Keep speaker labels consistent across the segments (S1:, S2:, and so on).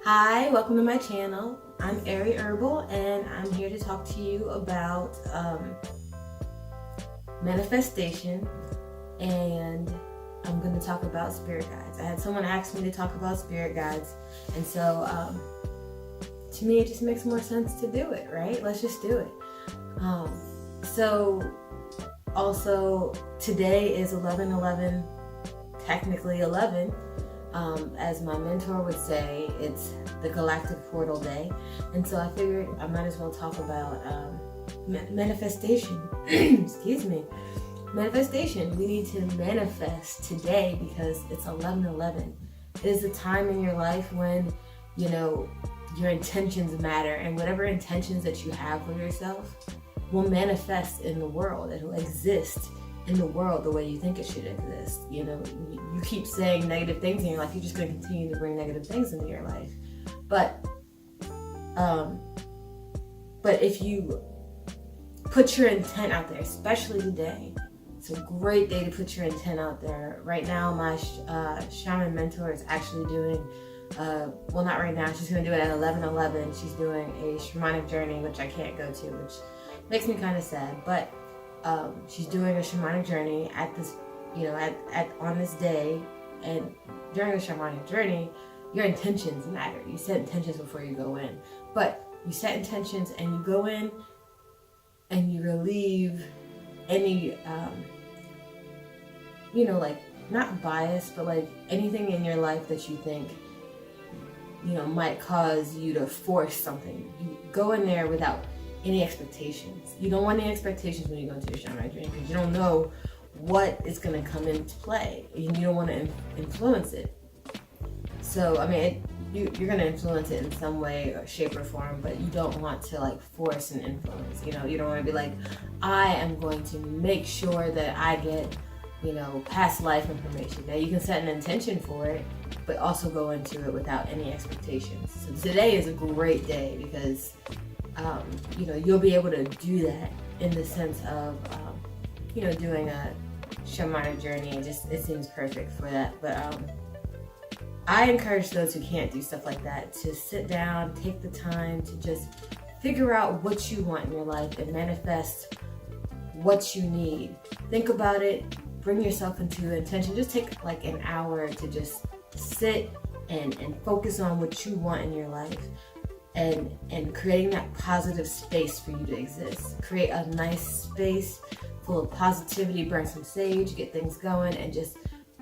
S1: Hi, welcome to my channel. I'm Ari Herbal and I'm here to talk to you about manifestation, and I'm going to talk about spirit guides. I had someone ask me to talk about spirit guides, and so to me it just makes more sense to do it, right? Let's just do it. So also today is 11/11, technically 11. As my mentor would say, it's the Galactic Portal Day. And so I figured I might as well talk about manifestation. Excuse me. Manifestation. We need to manifest today because it's 11/11. It is a time in your life when, your intentions matter, and whatever intentions that you have for yourself will manifest in the world. It will exist in the world the way you think it should exist. You keep saying negative things in your life, you're just going to continue to bring negative things into your life. But if you put your intent out there, especially today, it's a great day to put your intent out there. Right now, my shaman mentor is actually doing, well, not right now, she's going to do it at 11/11. She's doing a shamanic journey, which I can't go to, which makes me kind of sad. But she's doing a shamanic journey at this, on this day. And during the shamanic journey, your intentions matter. You set intentions before you go in. But you set intentions and you go in and you relieve any, not bias, but anything in your life that you think, might cause you to force something. You go in there without any expectations. You don't want any expectations when you go into your shamanic journey because you don't know what is going to come into play, and you don't want to influence it. So, you're going to influence it in some way or shape or form, but you don't want to force an influence. You don't want to be like, I am going to make sure that I get, past life information. Now you can set an intention for it, but also go into it without any expectations. So today is a great day because you'll be able to do that in the sense of, doing a shamanic journey. It seems perfect for that. But I encourage those who can't do stuff like that to sit down, take the time to just figure out what you want in your life and manifest what you need. Think about it, bring yourself into intention. Just take an hour to just sit and focus on what you want in your life. And creating that positive space for you to exist. Create a nice space full of positivity, burn some sage, get things going, and just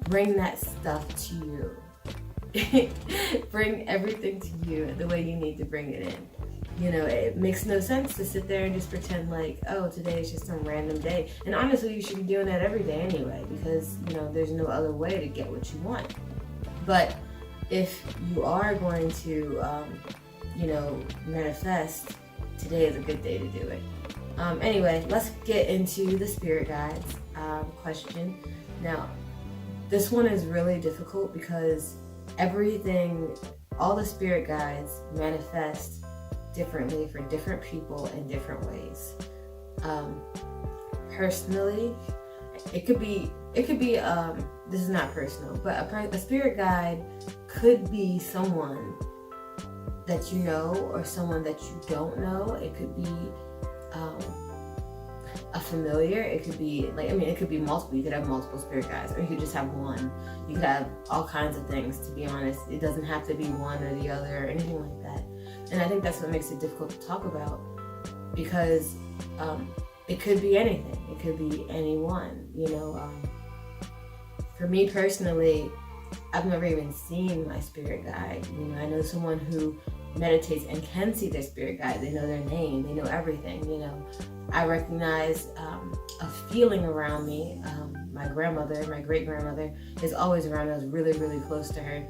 S1: bring that stuff to you. Bring everything to you the way you need to bring it in. It makes no sense to sit there and just pretend oh, today is just some random day. And honestly, you should be doing that every day anyway, because, there's no other way to get what you want. But if you are going to, manifest, today is a good day to do it. Anyway, let's get into the spirit guides question. Now, this one is really difficult because all the spirit guides manifest differently for different people in different ways. Personally, it could be, this is not personal, but a spirit guide could be someone that you know or someone that you don't know. It could be a familiar. It could be it could be multiple. You could have multiple spirit guides, or you could just have one. You could have all kinds of things, to be honest. It doesn't have to be one or the other or anything like that. And I think that's what makes it difficult to talk about, because it could be anything. It could be anyone. For me personally, I've never even seen my spirit guide. I know someone who meditates and can see their spirit guide. They know their name. They know everything. I recognize a feeling around me. My grandmother, my great-grandmother, is always around. I was really, really close to her.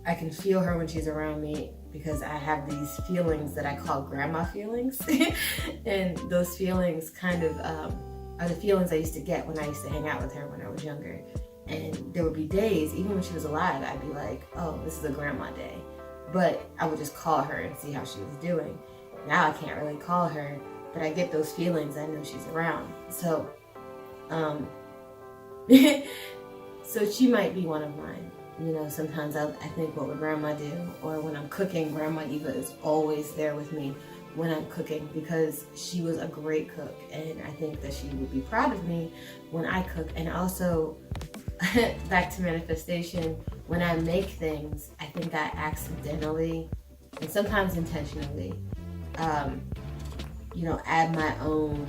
S1: I can feel her when she's around me because I have these feelings that I call grandma feelings. And those feelings kind of are the feelings I used to get when I used to hang out with her when I was younger. And there would be days, even when she was alive, I'd be like, oh, this is a grandma day. But I would just call her and see how she was doing. Now I can't really call her, but I get those feelings. I know she's around. So, so she might be one of mine. Sometimes I think, what would grandma do? Or when I'm cooking, Grandma Eva is always there with me when I'm cooking, because she was a great cook, and I think that she would be proud of me when I cook. And also, back to manifestation, when I make things, I think I accidentally, and sometimes intentionally, add my own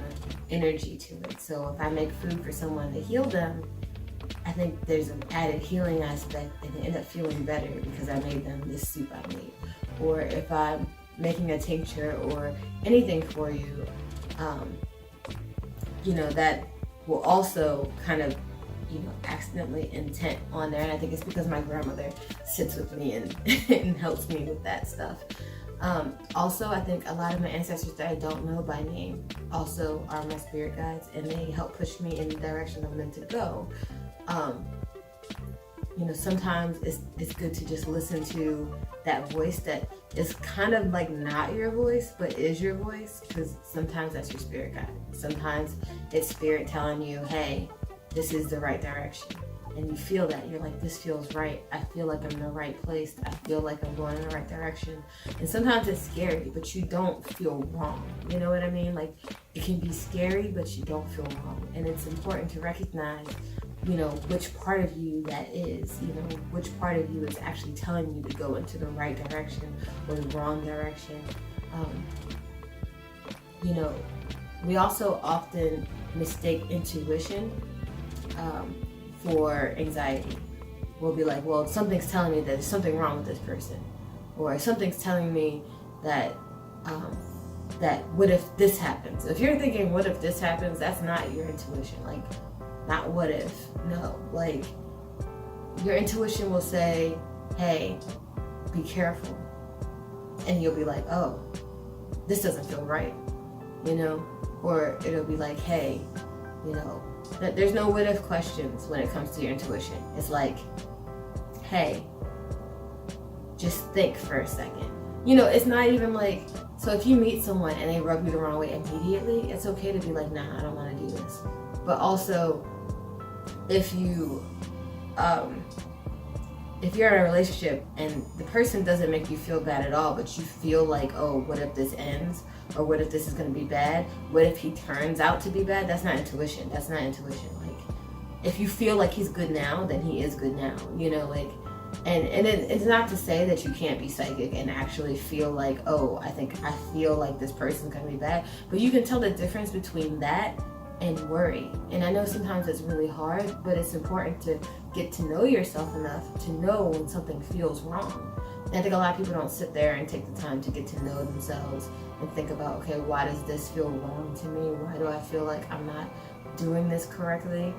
S1: energy to it. So if I make food for someone to heal them, I think there's an added healing aspect, and they end up feeling better because I made them this soup I made. Or if I'm making a tincture or anything for you, that will also kind of, accidentally intent on there. And I think it's because my grandmother sits with me and, and helps me with that stuff. Also, I think a lot of my ancestors that I don't know by name also are my spirit guides, and they help push me in the direction I'm meant to go. Sometimes it's good to just listen to that voice that is kind of like not your voice, but is your voice, because sometimes that's your spirit guide. Sometimes it's spirit telling you, hey, this is the right direction. And you feel that. You're like, this feels right. I feel like I'm in the right place. I feel like I'm going in the right direction. And sometimes it's scary, but you don't feel wrong. You know what I mean? Like, it can be scary, but you don't feel wrong. And it's important to recognize, which part of you that is, which part of you is actually telling you to go into the right direction or the wrong direction. We also often mistake intuition for anxiety. We'll be like, well, something's telling me that there's something wrong with this person, or something's telling me that what if this happens? If you're thinking, what if this happens, that's not your intuition. Like, not what if, no. Like, your intuition will say, hey, be careful. And you'll be like, oh, this doesn't feel right, Or it'll be like, hey, there's no what if questions when it comes to your intuition. It's like, hey, just think for a second. It's not even like, so if you meet someone and they rub you the wrong way immediately, it's okay to be like, nah, I don't want to do this. But also, if you're in a relationship and the person doesn't make you feel bad at all, but you feel like, oh, what if this ends? Or what if this is going to be bad? What if he turns out to be bad? That's not intuition. That's not intuition. Like, if you feel like he's good now, then he is good now. And it's not to say that you can't be psychic and actually feel like, oh, I feel like this person's going to be bad. But you can tell the difference between that and worry. And I know sometimes it's really hard, but it's important to get to know yourself enough to know when something feels wrong. And I think a lot of people don't sit there and take the time to get to know themselves and think about, okay, why does this feel wrong to me? Why do I feel like I'm not doing this correctly?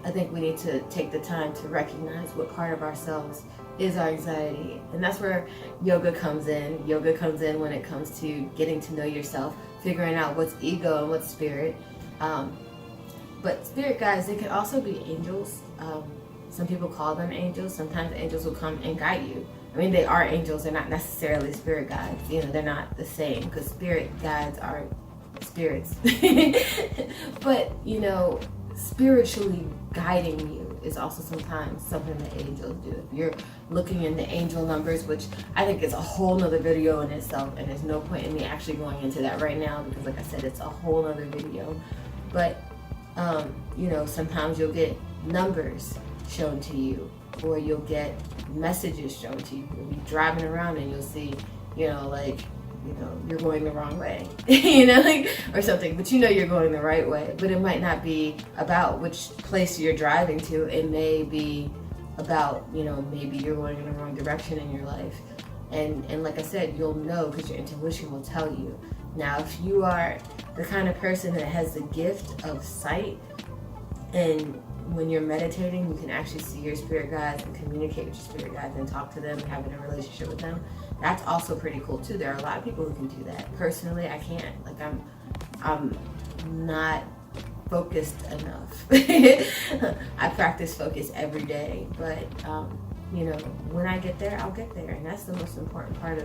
S1: I think we need to take the time to recognize what part of ourselves is our anxiety. And that's where yoga comes in. Yoga comes in when it comes to getting to know yourself, figuring out what's ego and what's spirit. But spirit guides, they can also be angels. Some people call them angels. Sometimes angels will come and guide you. I mean, they are angels. They're not necessarily spirit guides. They're not the same, because spirit guides are spirits. But, spiritually guiding you is also sometimes something that angels do. If you're looking into angel numbers, which I think is a whole nother video in itself, and there's no point in me actually going into that right now, because like I said, it's a whole nother video. But, sometimes you'll get numbers shown to you, or you'll get messages shown to you. You'll be driving around and you'll see, you're going the wrong way, or something, but you're going the right way. But it might not be about which place you're driving to. It may be about, maybe you're going in the wrong direction in your life. And like I said, you'll know because your intuition will tell you. Now, if you are the kind of person that has the gift of sight, and when you're meditating, you can actually see your spirit guides and communicate with your spirit guides and talk to them and having a relationship with them, that's also pretty cool too. There are a lot of people who can do that. Personally, I can't. Like, I'm not focused enough. I practice focus every day, but when I get there, I'll get there. And that's the most important part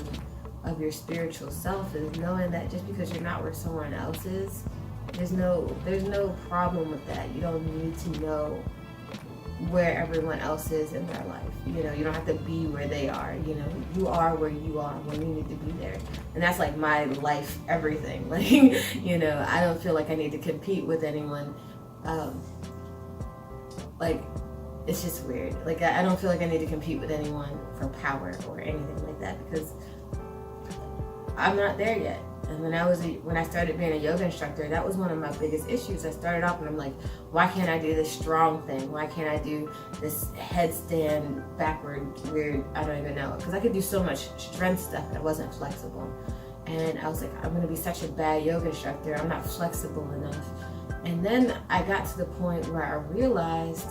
S1: of your spiritual self, is knowing that just because you're not where someone else is, there's no problem with that. You don't need to know where everyone else is in their life. You know, you don't have to be where they are. You know, you are where you are when you need to be there. And that's like my life, everything. Like, you know, I don't feel like I need to compete with anyone. Like, it's just weird. Like, I don't feel like I need to compete with anyone for power or anything like that, because I'm not there yet. And when I started being a yoga instructor, that was one of my biggest issues. I started off and I'm like, why can't I do this strong thing? Why can't I do this headstand backward weird? I don't even know. Because I could do so much strength stuff and I wasn't flexible. And I was like, I'm gonna be such a bad yoga instructor. I'm not flexible enough. And then I got to the point where I realized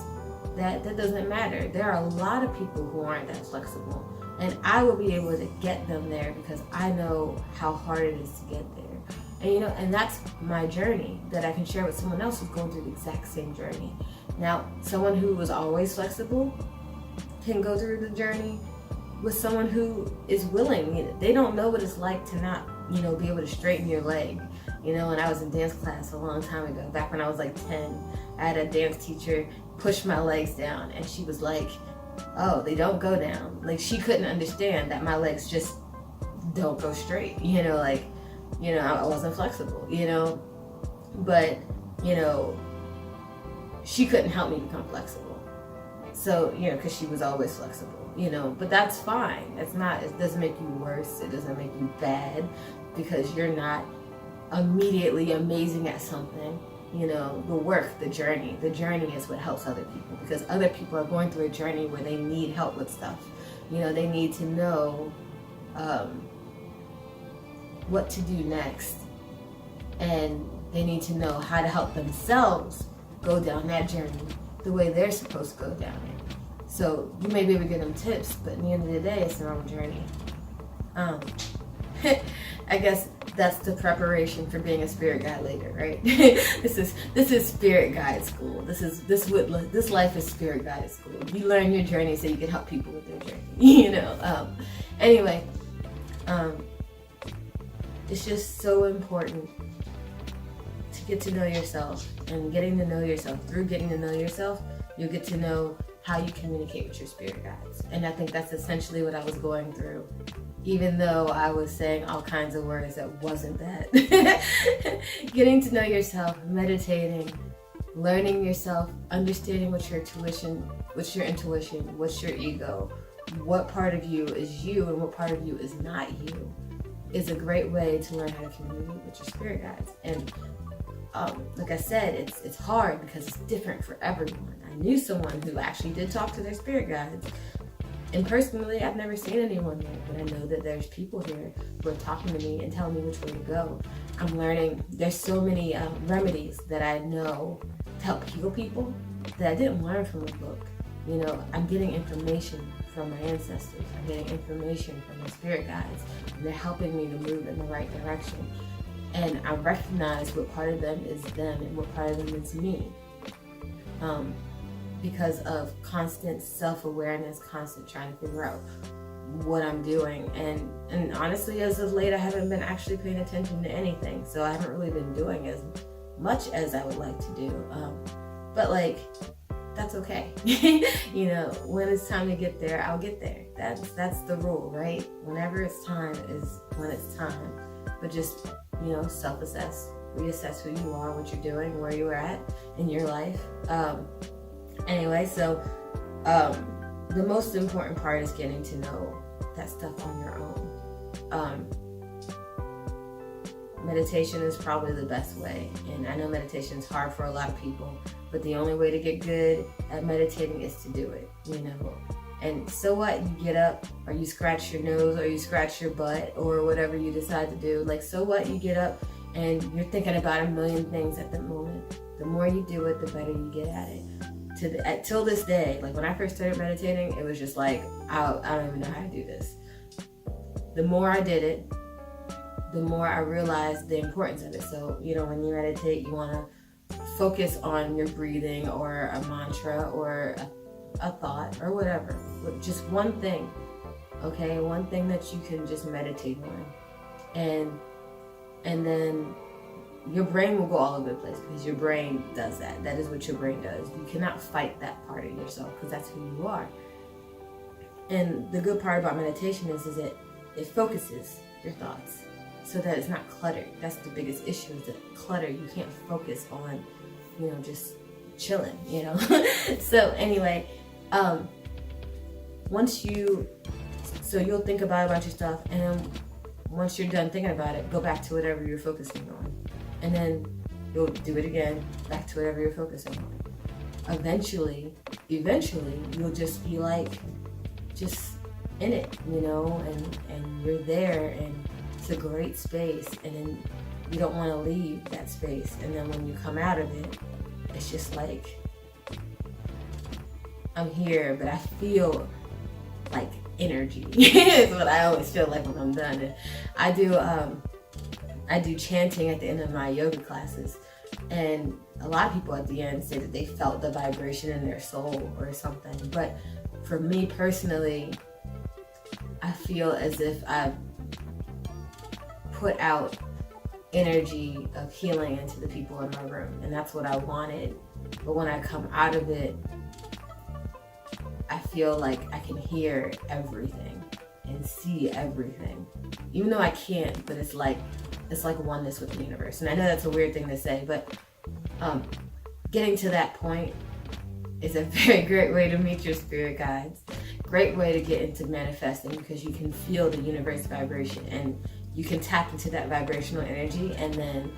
S1: that doesn't matter. There are a lot of people who aren't that flexible. And I will be able to get them there because I know how hard it is to get there. And you know, and that's my journey that I can share with someone else who's going through the exact same journey. Now, someone who was always flexible can go through the journey with someone who is willing. They don't know what it's like to not, you know, be able to straighten your leg. You know, when I was in dance class a long time ago, back when I was like 10, I had a dance teacher push my legs down and she was like, oh, they don't go down. Like, she couldn't understand that my legs just don't go straight. You know, like, you know, I wasn't flexible, you know, but, you know, she couldn't help me become flexible. So, you know, because she was always flexible, you know, but that's fine. It's not, it doesn't make you worse. It doesn't make you bad because you're not immediately amazing at something. You know, the work, the journey is what helps other people, because other people are going through a journey where they need help with stuff. You know, they need to know what to do next, and they need to know how to help themselves go down that journey the way they're supposed to go down it. So you may be able to give them tips, but at the end of the day, it's their own journey. I guess that's the preparation for being a spirit guide later, right? This is spirit guide school. This life is spirit guide school. You learn your journey so you can help people with their journey. You know. Anyway, it's just so important to get to know yourself, and getting to know yourself. Through getting to know yourself, you'll get to know how you communicate with your spirit guides. And I think that's essentially what I was going through. Even though I was saying all kinds of words that wasn't that. Getting to know yourself, meditating, learning yourself, understanding what's your intuition, what's your ego, what part of you is you and what part of you is not you, is a great way to learn how to communicate with your spirit guides. And like I said, it's hard because it's different for everyone. I knew someone who actually did talk to their spirit guides. And personally, I've never seen anyone there, but I know that there's people here who are talking to me and telling me which way to go. I'm learning. There's so many remedies that I know to help heal people that I didn't learn from a book. You know, I'm getting information from my ancestors. I'm getting information from my spirit guides, and they're helping me to move in the right direction. And I recognize what part of them is them and what part of them is me. Because of constant self-awareness, constant trying to figure out what I'm doing. And honestly, as of late, I haven't been actually paying attention to anything. So I haven't really been doing as much as I would like to do. But like, that's okay. You know, when it's time to get there, I'll get there. That's the rule, right? Whenever it's time is when it's time. But just, you know, self-assess, reassess who you are, what you're doing, where you're at in your life. Anyway, so the most important part is getting to know that stuff on your own. Meditation is probably the best way, and I know meditation is hard for a lot of people, but the only way to get good at meditating is to do it, you know. And so what, you get up, or you scratch your nose, or you scratch your butt, or whatever you decide to do. Like, so what, you get up and you're thinking about a million things at the moment. The more you do it, the better you get at it. Till this day, like when I first started meditating, it was just like, I don't even know how to do this. The more I did it, the more I realized the importance of it. So, you know, when you meditate, you want to focus on your breathing or a mantra or a thought or whatever. Just one thing, okay? One thing that you can just meditate on. And then your brain will go all over the place because your brain does that. That is what your brain does. You cannot fight that part of yourself because that's who you are. And the good part about meditation is that it focuses your thoughts so that it's not cluttered. That's the biggest issue, is that clutter. You can't focus on, just chilling, So anyway, so you'll think about a bunch of stuff, and then once you're done thinking about it, go back to whatever you're focusing on. And then you'll do it again, back to whatever you're focusing on. Eventually, you'll just be just in it, and you're there, and it's a great space, and then you don't want to leave that space. And then when you come out of it, it's just like, I'm here, but I feel like energy. Is what I always feel like when I'm done. And I do chanting at the end of my yoga classes, and a lot of people at the end say that they felt the vibration in their soul or something. But for me personally, I feel as if I've put out energy of healing into the people in my room, and that's what I wanted. But when I come out of it, I feel like I can hear everything and see everything, even though I can't. But it's like oneness with the universe. And I know that's a weird thing to say, but getting to that point is a very great way to meet your spirit guides. Great way to get into manifesting, because you can feel the universe vibration, and you can tap into that vibrational energy, and then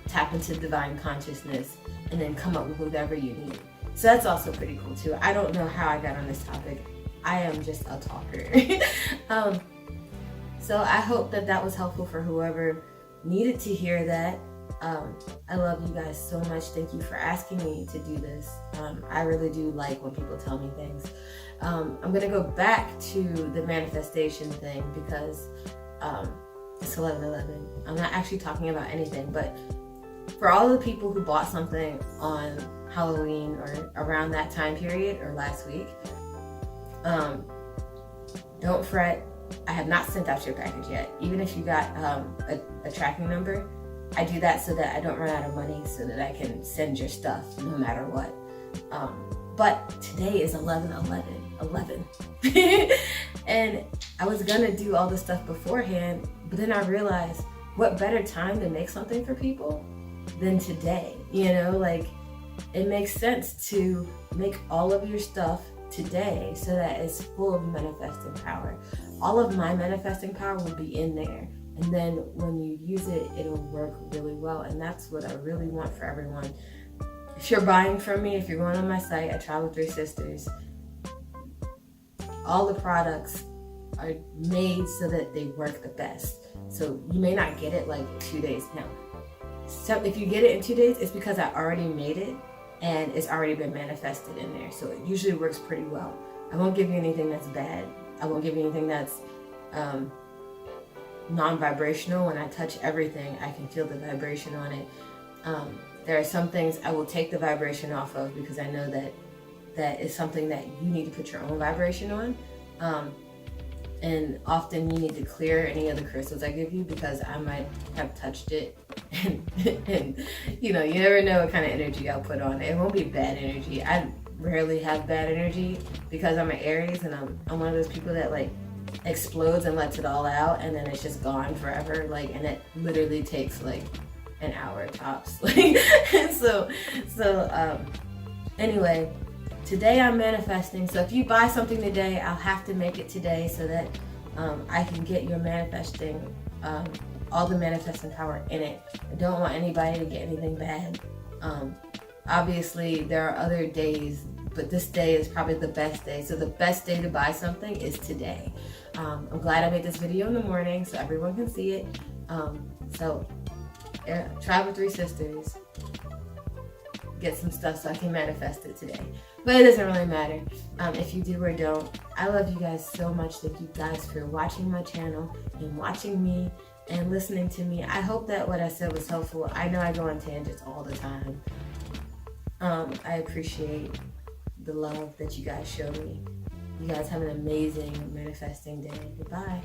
S1: tap into divine consciousness, and then come up with whatever you need. So that's also pretty cool too. I don't know how I got on this topic. I am just a talker. So I hope that was helpful for whoever needed to hear that. I love you guys so much. Thank you for asking me to do this. I really do like when people tell me things. I'm going to go back to the manifestation thing, because it's 11/11. I'm not actually talking about anything, but for all the people who bought something on Halloween or around that time period or last week, don't fret. I have not sent out your package yet. Even if you got a tracking number, I do that so that I don't run out of money, so that I can send your stuff no matter what. But today is 11/11, and I was gonna do all this stuff beforehand, but then I realized, what better time to make something for people than today? It makes sense to make all of your stuff today so that it's full of manifesting power. All of my manifesting power will be in there, and then when you use it, it'll work really well. And that's what I really want for everyone. If you're buying from me, if you're going on my site at Travel with Three Sisters, all the products are made so that they work the best. So you may not get it like 2 days now. So if you get it in 2 days, it's because I already made it and it's already been manifested in there. So it usually works pretty well. I won't give you anything that's bad. I won't give you anything that's non-vibrational. When I touch everything, I can feel the vibration on it. There are some things I will take the vibration off of, because I know that is something that you need to put your own vibration on. And often you need to clear any of the crystals I give you, because I might have touched it and you never know what kind of energy I'll put on it. It won't be bad energy. I rarely have bad energy, because I'm an Aries, and I'm one of those people that explodes and lets it all out, and then it's just gone forever. And it literally takes an hour tops. Anyway, today I'm manifesting. So if you buy something today, I'll have to make it today so that I can get your manifesting, all the manifesting power in it. I don't want anybody to get anything bad. Obviously, there are other days, but this day is probably the best day. So the best day to buy something is today. I'm glad I made this video in the morning so everyone can see it. Travel with Three Sisters. Get some stuff so I can manifest it today. But it doesn't really matter if you do or don't. I love you guys so much. Thank you guys for watching my channel and watching me and listening to me. I hope that what I said was helpful. I know I go on tangents all the time. I appreciate the love that you guys show me. You guys have an amazing manifesting day. Goodbye.